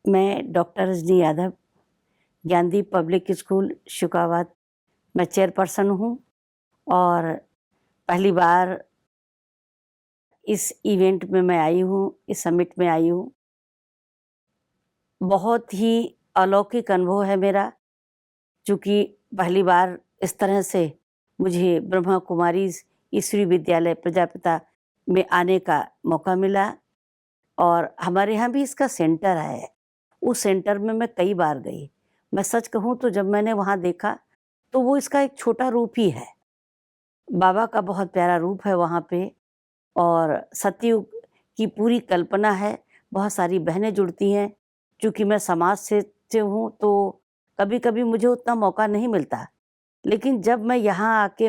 मैं doctor Rajni Yadav, Gyandeep public school Shukabad मैं chairperson हूँ और पहली बार इस इवेंट में मैं आई हूँ, इस समिट में आई हूँ। बहुत ही अलौकिक अनुभव है मेरा, चूँकि पहली बार इस तरह से मुझे ब्रह्मा कुमारीज़ ईश्वरीय विद्यालय प्रजापिता में आने का मौका मिला और हमारे यहाँ भी इसका सेंटर है। उस सेंटर में मैं कई बार गई। मैं सच कहूँ तो जब मैंने वहाँ देखा तो वो इसका एक छोटा रूप ही है। बाबा का बहुत प्यारा रूप है वहाँ पे और सतयुग की पूरी कल्पना है। बहुत सारी बहनें जुड़ती हैं। चूँकि मैं समाज से हूँ तो कभी-कभी मुझे उतना मौका नहीं मिलता। लेकिन जब मैं यहाँ आके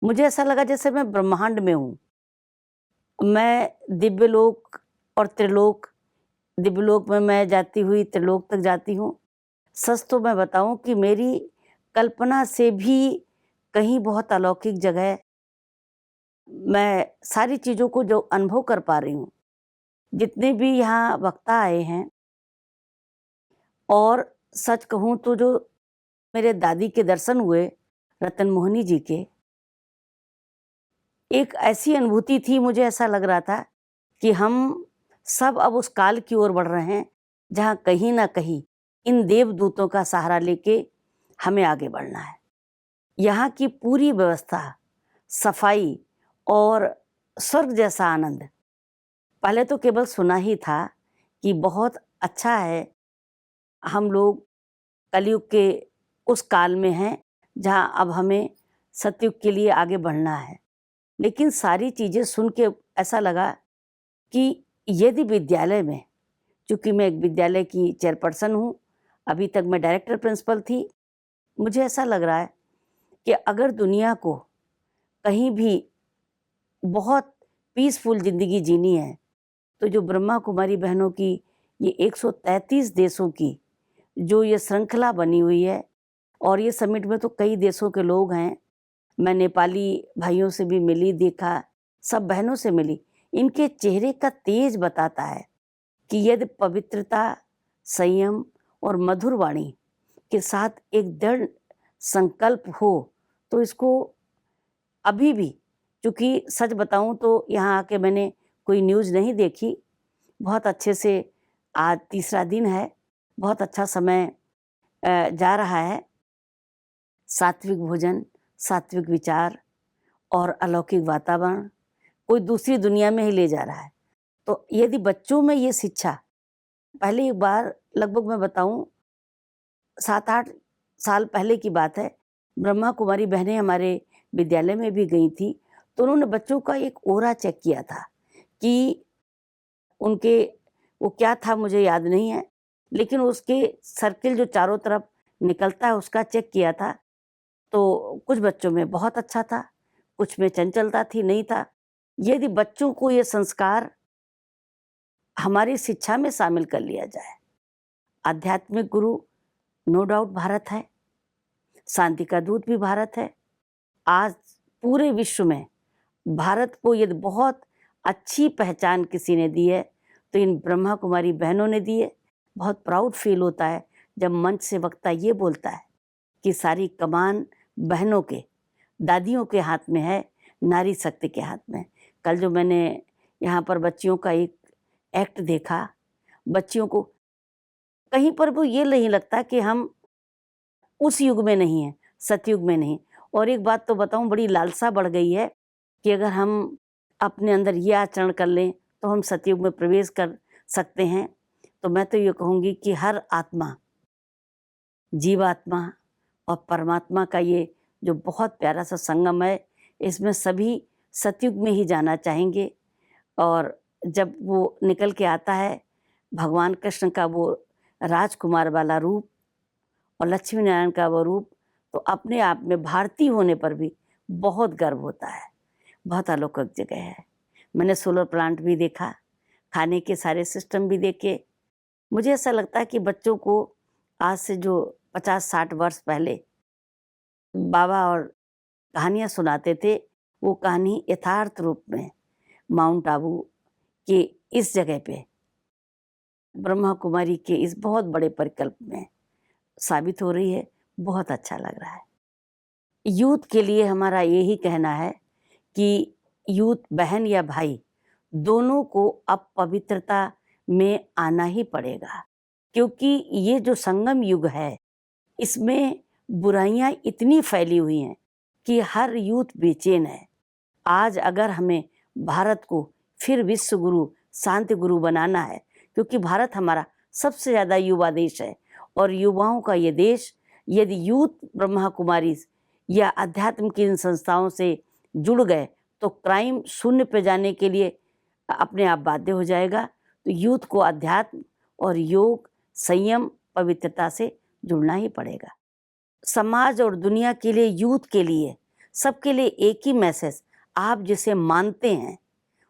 मुझे ऐसा लगा जैसे मैं ब्रह्मांड में हूँ। मैं दिव्यलोक और त्रिलोक, दिव्यलोक में मैं जाती हुई त्रिलोक तक जाती हूँ। सच तो मैं बताऊँ कि मेरी कल्पना से भी कहीं बहुत अलौकिक जगह मैं सारी चीज़ों को जो अनुभव कर पा रही हूँ, जितने भी यहाँ वक्ता आए हैं और सच कहूँ तो जो मेरे दादी के दर्शन हुए, रतन मोहिनी जी के, एक ऐसी अनुभूति थी, मुझे ऐसा लग रहा था कि हम सब अब उस काल की ओर बढ़ रहे हैं, जहाँ कहीं न कहीं इन देवदूतों का सहारा लेके हमें आगे बढ़ना है। यहाँ की पूरी व्यवस्था, सफाई और स्वर्ग जैसा आनंद, पहले तो केवल सुना ही था कि बहुत अच्छा है। हम लोग कलयुग के उस काल में हैं, जहाँ अब हमें सतयुग के लिए आगे बढ़ना है। लेकिन सारी चीज़ें सुन के ऐसा लगा कि यदि विद्यालय में, चूँकि मैं एक विद्यालय की चेयरपर्सन हूँ, अभी तक मैं डायरेक्टर प्रिंसिपल थी, मुझे ऐसा लग रहा है कि अगर दुनिया को कहीं भी बहुत पीसफुल ज़िंदगी जीनी है, तो जो ब्रह्मा कुमारी बहनों की ये 133 देशों की जो ये श्रृंखला बनी हुई है और ये समिट में तो कई देशों के लोग हैं। मैं नेपाली भाइयों से भी मिली, देखा, सब बहनों से मिली। इनके चेहरे का तेज बताता है कि यदि पवित्रता, संयम और मधुर वाणी के साथ एक दृढ़ संकल्प हो, तो इसको अभी भी, चूँकि सच बताऊँ तो यहाँ आके मैंने कोई न्यूज़ नहीं देखी, बहुत अच्छे से आज तीसरा दिन है, बहुत अच्छा समय जा रहा है। सात्विक भोजन, सात्विक विचार और अलौकिक वातावरण कोई दूसरी दुनिया में ही ले जा रहा है। तो यदि बच्चों में ये शिक्षा, पहले एक बार लगभग मैं बताऊँ 7-8 साल पहले की बात है, ब्रह्मा कुमारी बहनें हमारे विद्यालय में भी गई थी, तो उन्होंने बच्चों का एक ओरा चेक किया था कि उनके वो क्या था मुझे याद नहीं है, लेकिन उसके सर्किल जो चारों तरफ निकलता है उसका चेक किया था। तो कुछ बच्चों में बहुत अच्छा था, कुछ में चंचलता थी, नहीं था। यदि बच्चों को ये संस्कार हमारी शिक्षा में शामिल कर लिया जाए, आध्यात्मिक गुरु नो डाउट भारत है, शांति का दूत भी भारत है। आज पूरे विश्व में भारत को यदि बहुत अच्छी पहचान किसी ने दी है, तो इन ब्रह्मा कुमारी बहनों ने दी है। बहुत प्राउड फील होता है जब मंच से वक्ता ये बोलता है कि सारी कमान बहनों के, दादियों के हाथ में है, नारी शक्ति के हाथ में। कल जो मैंने यहाँ पर बच्चियों का एक एक्ट देखा, बच्चियों को कहीं पर भी ये नहीं लगता कि हम उस युग में नहीं हैं, सतयुग में नहीं। और एक बात तो बताऊँ, बड़ी लालसा बढ़ गई है कि अगर हम अपने अंदर ये आचरण कर लें, तो हम सतयुग में प्रवेश कर सकते हैं। तो मैं तो ये कहूँगी कि हर आत्मा, जीवात्मा और परमात्मा का ये जो बहुत प्यारा सा संगम है, इसमें सभी सतयुग में ही जाना चाहेंगे। और जब वो निकल के आता है, भगवान कृष्ण का वो राजकुमार वाला रूप और लक्ष्मी नारायण का वो रूप, तो अपने आप में भारतीय होने पर भी बहुत गर्व होता है। बहुत अलौकिक जगह है। मैंने सोलर प्लांट भी देखा, खाने के सारे सिस्टम भी देखे। मुझे ऐसा लगता है कि बच्चों को आज से जो 50-60 वर्ष पहले बाबा और कहानियाँ सुनाते थे, वो कहानी यथार्थ रूप में माउंट आबू के इस जगह पे ब्रह्मा कुमारी के इस बहुत बड़े परिकल्प में साबित हो रही है। बहुत अच्छा लग रहा है। यूथ के लिए हमारा यही कहना है कि यूथ बहन या भाई दोनों को अब पवित्रता में आना ही पड़ेगा, क्योंकि ये जो संगम युग है इसमें बुराइयां इतनी फैली हुई हैं कि हर यूथ बेचैन है। आज अगर हमें भारत को फिर विश्व गुरु, शांति गुरु बनाना है, क्योंकि भारत हमारा सबसे ज़्यादा युवा देश है और युवाओं का ये देश यदि यूथ ब्रह्मा कुमारी या अध्यात्म की इन संस्थाओं से जुड़ गए तो क्राइम शून्य पे जाने के लिए अपने आप बाध्य हो जाएगा। तो यूथ को अध्यात्म और योग, संयम, पवित्रता से जुड़ना ही पड़ेगा। समाज और दुनिया के लिए, यूथ के लिए, सबके लिए एक ही मैसेज, आप जिसे मानते हैं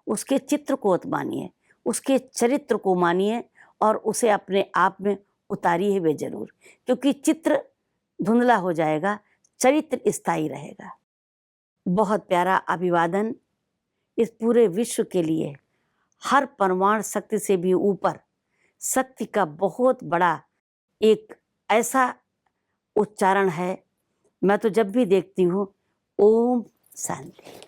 उसके चित्र को मत मानिए, उसके चरित्र को मानिए और उसे अपने आप में उतारिए हुए जरूर, क्योंकि चित्र धुंधला हो जाएगा, चरित्र स्थायी रहेगा। बहुत प्यारा अभिवादन इस पूरे विश्व के लिए, हर परमाणु शक्ति से भी ऊपर शक्ति का बहुत बड़ा एक ऐसा उच्चारण है। मैं तो जब भी देखती हूँ ओम शांति।